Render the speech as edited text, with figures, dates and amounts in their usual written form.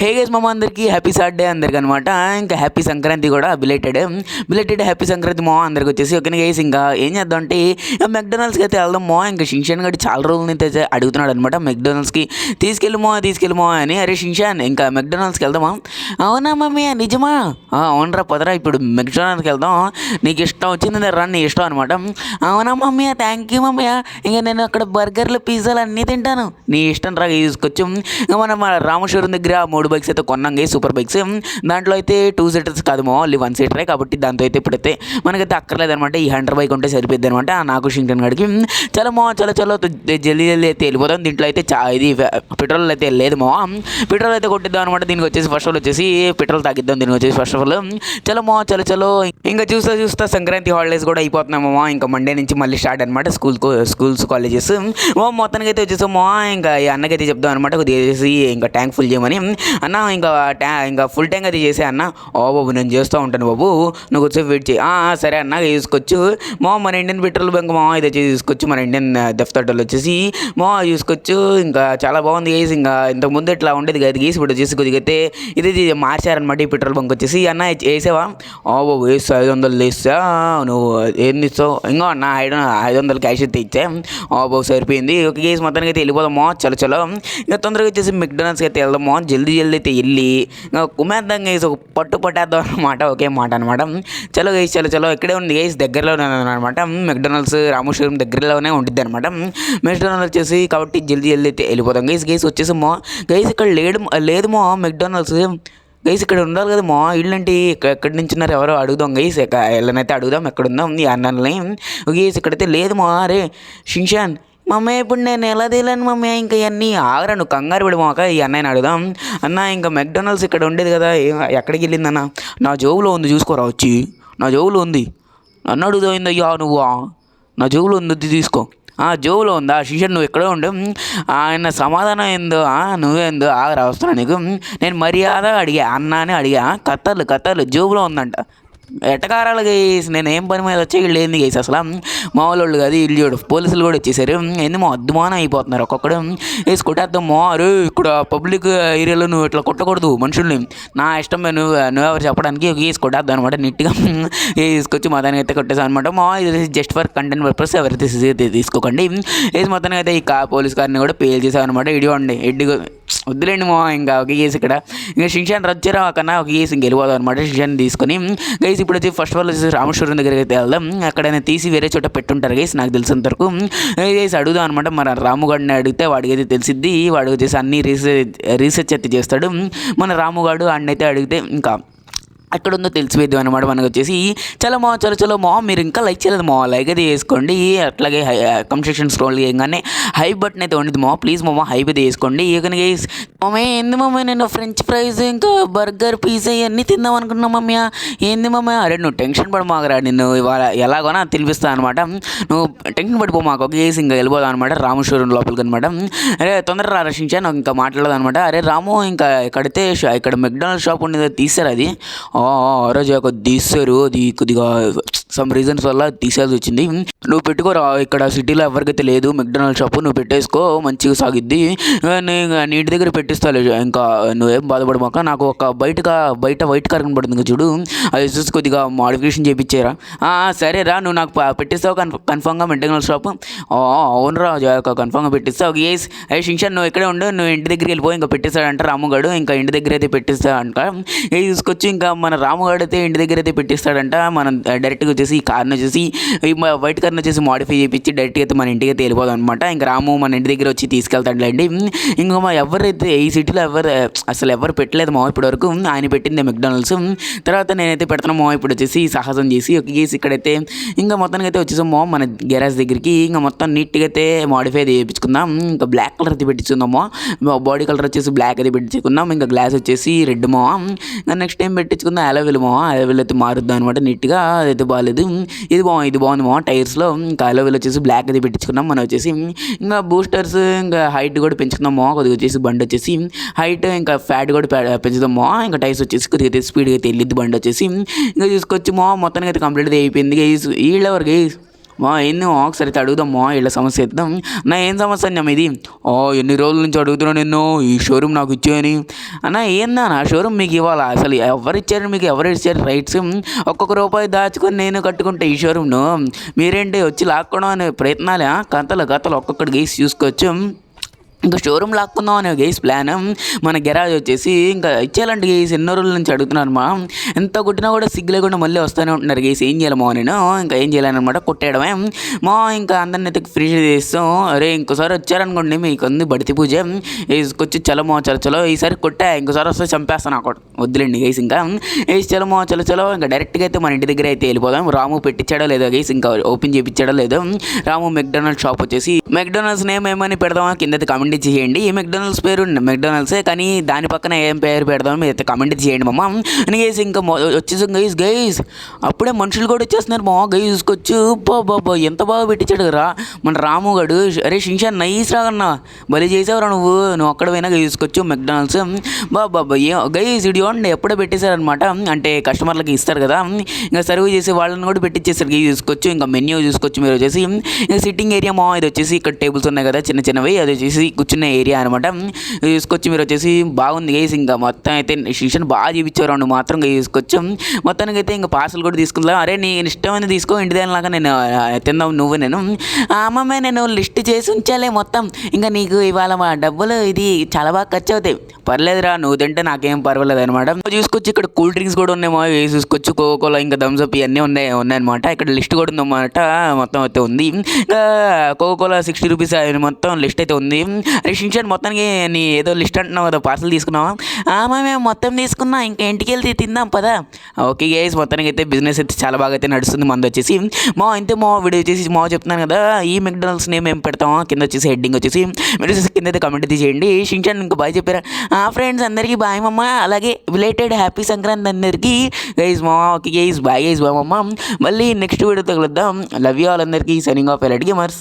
Hey guys మామ అందరికీ happy Saturday అందరికి అనమాట. ఇంకా హ్యాపీ సంక్రాంతి కూడా బిలేటెడ్ హ్యాపీ సంక్రాంతి మా అందరికి వచ్చేసి. ఓకే గైస్, ఇంకా ఏం చేద్దాం అంటే మెక్డొనాల్డ్స్కి అయితే వెళ్దాం మా. ఇంకా షిన్షాన్ గడి చాలా రోజుల అయితే అడుగుతున్నాడు అనమాట మెక్డొనాల్డ్స్కి తీసుకెళ్ళమో అని. అరే షిన్షాన్, ఇంకా మెక్డొనాల్డ్స్కి వెళ్దామా? అవునా మమ్మీ, నిజమా? అవునరా పదరా, ఇప్పుడు మెక్డొనాల్డ్స్కి వెళ్దాం, నీకు ఇష్టం వచ్చింది రా, నీ ఇష్టం అనమాట. అవునా మమ్మీ, థ్యాంక్ యూ మమ్మీ. ఇంకా నేను అక్కడ బర్గర్లు పిజ్జాలు అన్నీ తింటాను, నీ ఇష్టం రా తీసుకొచ్చు. ఇంకా మనం రామేశ్వరం దగ్గర 3 బైక్స్ అయితే కొన్నాం గై, సూపర్ బైక్స్. దాంట్లో అయితే 2 సీటర్స్ కాదు మా, ఓన్లీ 1 సీటరే కాబట్టి దాంతో అయితే ఇప్పుడైతే మనకైతే అక్కర్లేదు అనమాట. ఈ 100 బైక్ ఉంటే సరిపోద్ది అనమాట నాకు షింకన్ గడికి. చలో జల్దీ అయితే వెళ్ళిపోతాం. దీంట్లో అయితే ఇది పెట్రోల్ అయితే లేదు మా, పెట్రోల్ అయితే కొట్టిద్దాం అనమాట. దీనికి వచ్చేసి ఫస్ట్ ఆఫ్ ఆల్ వచ్చేసి పెట్రోల్ తాగిద్దాం. దీనికి వచ్చేసి ఫస్ట్ ఆఫ్ ఆల్ చలో ఇంకా చూస్తా సంక్రాంతి హాలిడేస్ కూడా అయిపోతున్నామా. ఇంకా మండే నుంచి మళ్ళీ స్టార్ట్ అనమాట స్కూల్స్ కాలేజెస్. మొత్తానికి అయితే వచ్చేసామా. ఇంకా ఈ అన్నకైతే చెప్దాం అనమాట, కొద్దిగా ఇంకా ట్యాంక్ ఫుల్ చేయమని. అన్న ఇంకా ఫుల్ ట్యాంక్ అది చేసే అన్న. ఓ బాబు, నేను చేస్తూ ఉంటాను బాబు, నువ్వు వచ్చి వెయిట్ చేయి. సరే అన్న, తీసుకోవచ్చు మన ఇండియన్ పెట్రోల్ బంక్ ఇది వచ్చి తీసుకోవచ్చు. మన ఇండియన్ దెఫ్తాటోళ్ళు వచ్చేసి చూసుకోవచ్చు. ఇంకా చాలా బాగుంది గేసి. ఇంకా ఇంతకుముందు ఇట్లా ఉండేది కదా గేసి, ఇప్పుడు వచ్చేసి కొద్దిగా అయితే ఇది మార్చారనమాట ఈ పెట్రోల్ బంక్ వచ్చేసి. అన్న వేసావా? ఓ బాబు వేస్తా, 500 వేస్తా. నువ్వు ఏం ఇస్తావు? ఇంకో అన్న 500 క్యాష్ అయితే ఇచ్చా. ఓ బాబు సరిపోయింది. ఒక గేసి మొత్తానికి అయితే వెళ్ళిపోదామో. చలో ఇంకా తొందరగా వచ్చేసి మెక్డొనాల్డ్స్కి అయితే వెళ్దామో. జల్దీ అయితే వెళ్ళి ఇంకా కుమేద్దాం గైస్, ఒక పట్టేద్దాం అనమాట. ఒకే మాట అనమాట. చలో గైస్, చలో ఇక్కడే ఉంది గైస్, దగ్గరలోనే అనమాట. మెక్డొనాల్డ్స్ రామేశ్వరం దగ్గరలోనే ఉంటుంది అనమాట మెక్డొనాల్డ్స్ వచ్చేసి. కాబట్టి జల్దీ అయితే వెళ్ళిపోతాం గైస్ వచ్చేసామో. గైస్ ఇక్కడ లేదుమో మెక్డొనాల్డ్స్. గైస్ ఇక్కడ ఉండాలి కదా మా, ఇళ్ళంటే ఎక్కడి నుంచి ఉన్నారు ఎవరో అడుగుదాం గైస్. వీళ్ళనైతే అడుగుదాం ఎక్కడుందాం ఈ అన్నల్ని. గైస్ ఇక్కడైతే లేదు మా. అరే షిన్షాన్, మమ్మీ ఇప్పుడు నేను ఎలా తేలాను మమ్మీ? ఇంకా ఇవన్నీ ఆగరా, నువ్వు కంగారు పడిపోక ఈ అన్నయ్యని అడుగుదాం. అన్న ఇంకా మెక్డొనాల్డ్స్ ఇక్కడ ఉండేది కదా, ఎక్కడికి వెళ్ళిందన్న? నా జోబులో ఉంది, చూసుకోరా వచ్చి. నా జోబులో ఉంది, నన్ను అడుగుదాయిందయ్యా నువ్వు. నా జోబులో ఉంది, తీసుకో. జోబులో ఉందా? శిష్యుడు నువ్వు ఎక్కడో ఉండు. ఆయన సమాధానం ఏందో, నువ్వేందో ఆగరా వస్తున్నా నీకు. నేను మర్యాద అడిగా, అన్న అని అడిగా. కత్తర్లు జోబులో ఉందంట. ఎట్టకారాలు గైస్, నేను ఏం పని మీద వచ్చి వీళ్ళు ఏంది గైస్ అసలు మామూలు కాదు. వీళ్ళు చూడు, పోలీసులు కూడా వచ్చేసారు. ఎందుమో అద్దుమానం అయిపోతున్నారు ఒక్కొక్కడు. వేసి కొట్టేద్దామో. అరే ఇక్కడ పబ్లిక్ ఏరియాలో నువ్వు ఇట్లా కొట్టకూడదు మనుషుల్ని, నా ఇష్టం నువ్వెవరు చెప్పడానికి. వేసి కొట్టేద్దాం అనమాట నీట్గా. తీసుకొచ్చి మొత్తానికి అయితే కొట్టేసాం అనమాట. ఇది జస్ట్ ఫర్ కంటెంట్ పర్పస్, ఎవరైతే తీసుకోకండి. వేసి మొత్తానికి అయితే ఈ పోలీస్ కార్ని కూడా పేల్ చేసాం అనమాట. ఇడివండి వద్దులేండి మా. ఇంకా ఒక కేసు ఇక్కడ ఇంకా షిన్షాన్ రచ్చారా కన్నా ఒక కేసు ఇంక వెళ్ళిపోదాం అనమాట. షిన్షాన్ తీసుకొని గైస్ ఇప్పుడు వచ్చి ఫస్ట్ ఆఫ్ ఆల్ వచ్చేసి రామేశ్వరం దగ్గరికి అయితే వెళ్దాం. అక్కడైనా తీసి వేరే చోట పెట్టుంటారు గైస్ నాకు తెలిసినంత వరకు. గైస్ అడుగుదాం అనమాట. మన రాముగాడిని అడిగితే వాడికి అయితే తెలిసిద్ది. వాడు వచ్చేసి అన్ని రీసెర్చ్ అయితే చేస్తాడు. మన రాముగాడు వాడిని అడిగితే ఇంకా అక్కడ ఉందో తెలిసిపోద్ది అనమాట మనకు వచ్చేసి. చలో మా మీరు ఇంకా లైక్ చేయలేదు మా, లైక్ అయితే వేసుకోండి. అట్లాగే కమెంట్ స్క్రోల్ చేయగానే హై బటన్ అయితే ఉండదు మా, ప్లీజ్ మా హైప్ అయితే వేసుకోండి. ఇక గైస్ మమ్మీ ఏంది మమ్మీ, నేను ఫ్రెంచ్ ఫ్రైస్ ఇంకా బర్గర్ పిజ్జా ఇవన్నీ తిందాం అనుకున్నా మమ్మీ. ఏంది మమ్మీ? అరే నువ్వు టెన్షన్ పడిపోకరా, నిన్ను ఇవాళ ఎలాగోనా తినిపిస్తా అనమాట. నువ్వు టెన్షన్ పడిపో మాకు. ఒక కేసు ఇంకా వెళ్ళిపోదాం అనమాట రామేశ్వరం లోపలికి అనమాట. అరే తొందరగా రక్షించా, నాకు ఇంకా మాట్లాడదు అనమాట. అరే రాము, ఇంకా ఇక్కడైతే ఇక్కడ మెక్డొనాల్డ్ షాప్ ఉండేది తీసారు. అది రోజు ఒక తీస్తారు, అది కొద్దిగా సమ్ రీజన్స్ వల్ల తీసేయాల్సి వచ్చింది. నువ్వు పెట్టుకోరా, ఇక్కడ సిటీలో ఎవరికైతే లేదు మెక్డొనాల్డ్ షాప్, నువ్వు పెట్టేసుకో, మంచిగా సాగిద్ది. నీ ఇంటి దగ్గర పెట్టిస్తాలే, ఇంకా నువ్వేం బాధపడమాక. నాకు ఒక బయట వైట్ కార్ కనబడుతుంది చూడు, అది చూసి కొద్దిగా మోడిఫికేషన్ చేయించారా? సరేరా, నువ్వు నాకు పెట్టిస్తావు కన్ఫామ్గా మెక్డొనాల్డ్ షాప్? అవునరా కన్ఫామ్గా పెట్టిస్తావు. ఏస్ షిన్షాన్ నువ్వు ఇక్కడే ఉండు, నువ్వు ఇంటి దగ్గరికి వెళ్ళిపో. ఇంకా పెట్టిస్తాడంట రాముగాడు, ఇంకా ఇంటి దగ్గర అయితే పెట్టిస్తాడంట. తీసుకొచ్చి ఇంకా మన రాముగాడు అయితే ఇంటి దగ్గర అయితే పెట్టిస్తాడంట. మనం డైరెక్ట్గా వచ్చేసి ఈ కార్ని వచ్చేసి వైట్ కార్ని వచ్చేసి మోడిఫై చేయించి డైరెక్ట్గా అయితే మన ఇంటికి అయితే వెళ్ళిపోదాం అనమాట. ఇంకా రాము మన ఇంటి దగ్గర వచ్చి తీసుకెళ్తాడులేండి. ఇంకా ఎవరైతే ఈ సిటీలో అసలు ఎవరు పెట్టలేదు మా ఇప్పటివరకు, ఆయన పెట్టింది మెక్డొనాల్డ్స్. తర్వాత నేనైతే పెడతాను ఇప్పుడు వచ్చేసి సాహసం చేసి ఒక కేసు ఇక్కడైతే ఇంకా మొత్తానికి అయితే వచ్చేసామో మన గ్యారేజ్ దగ్గరికి. ఇంకా మొత్తం నీట్గా అయితే మోడిఫై చేయించుకుందాం. ఇంకా బ్లాక్ కలర్ అయితే పెట్టించుకుందామో, బాడీ కలర్ వచ్చేసి బ్లాక్ అయితే పెట్టించుకుందాం. ఇంకా గ్లాస్ వచ్చేసి రెడ్ మో. ఇంకా నెక్స్ట్ టైం పెట్టించుకుందాం అలోవెల్ అయితే మారుద్దాం అనమాట నీట్గా. అదైతే బాగాలేదు, ఇది బాగుంది మా టైర్స్లో. ఇంకా అలోవెల్ వచ్చేసి బ్లాక్ అయితే పెట్టించుకున్నాం. మనం వచ్చేసి ఇంకా బూస్టర్స్ ఇంకా హైట్ కూడా పెంచుకుందామో, కొద్దిగా వచ్చేసి బండి వచ్చేసి హైట్ ఇంకా ఫ్యాట్ కూడా పెంచుదామో. ఇంకా టైర్స్ వచ్చేసి కొద్దిగా స్పీడ్గా అయితే వెళ్ళిద్ది బండి వచ్చేసి. ఇంకా తీసుకొచ్చి మొత్తానికి అయితే కంప్లీట్ అయిపోయింది. వీళ్ళెవరు మా ఏంది మా ఒకసారి అయితే అడుగుదాం మా వీళ్ళ సమస్య ఇద్దాం. నా ఏం సమస్య అన్న ఇది? ఎన్ని రోజుల నుంచి అడుగుతున్నా నిన్ను ఈ షోరూమ్ నాకు ఇచ్చేయని. అన్న ఏందా నా షోరూమ్ మీకు ఇవ్వాలా? అసలు ఎవరు ఇచ్చారు మీకు? ఎవరు ఇచ్చారు రైట్స్? ఒక్కొక్క రూపాయి దాచుకొని నేను కట్టుకుంటే ఈ షోరూమ్ను మీరేంటి వచ్చి లాక్కోవడం అనే ప్రయత్నాలే? కథలు ఒక్కొక్కటి గీసి చూసుకోవచ్చు. ఇంకా షోరూమ్ లాక్కుందాం అనే గైస్ ప్లాన్. మన గెరాజ్ వచ్చేసి ఇంకా ఇచ్చేయాలంటే గైస్ ఎన్నో రోజుల నుంచి అడుగుతున్నారు మా. ఎంత కొట్టినా కూడా సిగ్గు లేకుండా మళ్ళీ వస్తూనే ఉంటున్నారు గైస్. ఏం చేయాలి మా నేను? ఇంకా ఏం చేయాలన్నమాట, కొట్టేయడమే మా. ఇంకా అందరిని అయితే ఫ్రీ చేస్తాం. అరే ఇంకోసారి వచ్చారనుకోండి మీకు ఉంది బడితి పూజ వేసుకొచ్చి చలమో చలో ఈసారి కొట్టా, ఇంకోసారి వస్తే చంపేస్తాను అక్కడ. వద్దులేండి గైస్ ఇంకా వేసి చలో ఇంకా డైరెక్ట్గా అయితే మన ఇంటి దగ్గర అయితే వెళ్ళిపోదాం. రాము పెట్టించాడో లేదో గైస్, ఇంకా ఓపెన్ చేయించాడో లేదో. రాము మెక్డొనాల్డ్స్ షాప్ వచ్చేసి మెక్డొనాల్డ్స్ నేమ్ ఏమని పెడదామా కింద కామెంట్ చేయండి. ఈ మెక్డొనాల్డ్స్ పేరు మెక్డొనాల్డ్సే, కానీ దాని పక్కన ఏం పేరు పెడదాం మీరు అయితే కామెంట్ చేయండి మమ్మ. గైస్ ఇంకా వచ్చేసాం గైస్ అప్పుడే మనుషులు కూడా వచ్చేస్తున్నారు మా. గైస్ చూసుకోవచ్చు. బాబా ఎంత బాగా పెట్టించాడు కదా మన రాము గడు. అరే షిన్షాన్ నైస్ రాగన్నా, బలి చేసావురా నువ్వు అక్కడ పోయినా చూసుకోవచ్చు మెక్డొనాల్డ్స్. బాబా గైస్ ఇది చూడండి ఎప్పుడో పెట్టేశారనమాట. అంటే కస్టమర్లకి ఇస్తారు కదా, ఇంకా సర్వ్ చేసే వాళ్ళని కూడా పెట్టించేస్తారు. గైస్ చూసుకోవచ్చు. ఇంకా మెన్యూ చూసుకోవచ్చు మీరు వచ్చేసి. ఇంకా సిట్టింగ్ ఏరియా మా ఇది వచ్చేసి ఇక్కడ టేబుల్స్ ఉన్నాయి కదా చిన్నవి, అది వచ్చేసి కూర్చున్న ఏరియా అనమాట. చూసుకొచ్చి మీరు వచ్చేసి బాగుంది గైస్. ఇంకా మొత్తం అయితే షిషన్ బాగా చూపించారు అండి మాత్రం చూసుకోవచ్చు. మొత్తానికి అయితే ఇంకా పార్సల్ కూడా తీసుకుందాం. అరే నీ ఇష్టమైంది తీసుకో, ఇంటి దానిలాగా నేను తిందాం నువ్వు నేను. అమ్మమ్మే నేను లిస్ట్ చేసి ఉంచాలే మొత్తం, ఇంకా నీకు ఇవాళ మా డబ్బులు ఇది చాలా బాగా ఖర్చు అవుతాయి. పర్లేదురా నువ్వు తింటే నాకేం పర్వాలేదు అనమాట. చూసుకొచ్చి ఇక్కడ కూల్ డ్రింక్స్ కూడా ఉన్నాయి మా. చూసుకోవచ్చు కోకోలా ఇంకా థమ్స్అప్ ఇవన్నీ ఉన్నాయన్నమాట. ఇక్కడ లిస్ట్ కూడా ఉందన్నమాట, మొత్తం అయితే ఉంది. ఇంకా కోకోలా 60 రూపీస్ మొత్తం లిస్ట్ అయితే ఉంది. షిన్షాన్ మొత్తానికి నీ ఏదో లిస్ట్ అంటున్నావు కదా, పార్సల్ తీసుకున్నావా? మేము మొత్తం తీసుకున్నా, ఇంకా ఇంటికి వెళ్తే తిందాం పదా. ఓకే గైస్ మొత్తానికి అయితే బిజినెస్ అయితే చాలా బాగా అయితే నడుస్తుంది మంది వచ్చేసి మా. ఇంతే మా వీడియో వచ్చేసి మా చెప్తున్నాను కదా, ఈ మెక్డొనాల్డ్స్ నేమ్ ఏం పెడతామో కింద వచ్చేసి హెడ్డింగ్ వచ్చేసి మీరు వచ్చేసి కింద అయితే కామెంట్ అయితే చేయండి. షిన్షాన్ ఇంకా బాయ్ చెప్పారా? ఫ్రెండ్స్ అందరికీ బాయ్ మమ్మ. అలాగే రిలేటెడ్ హ్యాపీ సంక్రాంతి అందరికీ గైస్ మా. Okay guys bye guys bye మమ్మ. మళ్ళీ నెక్స్ట్ వీడియోతో కలుద్దాం. లవ్ యూ ఆల్ అందరికీ. Signing off elite gamers.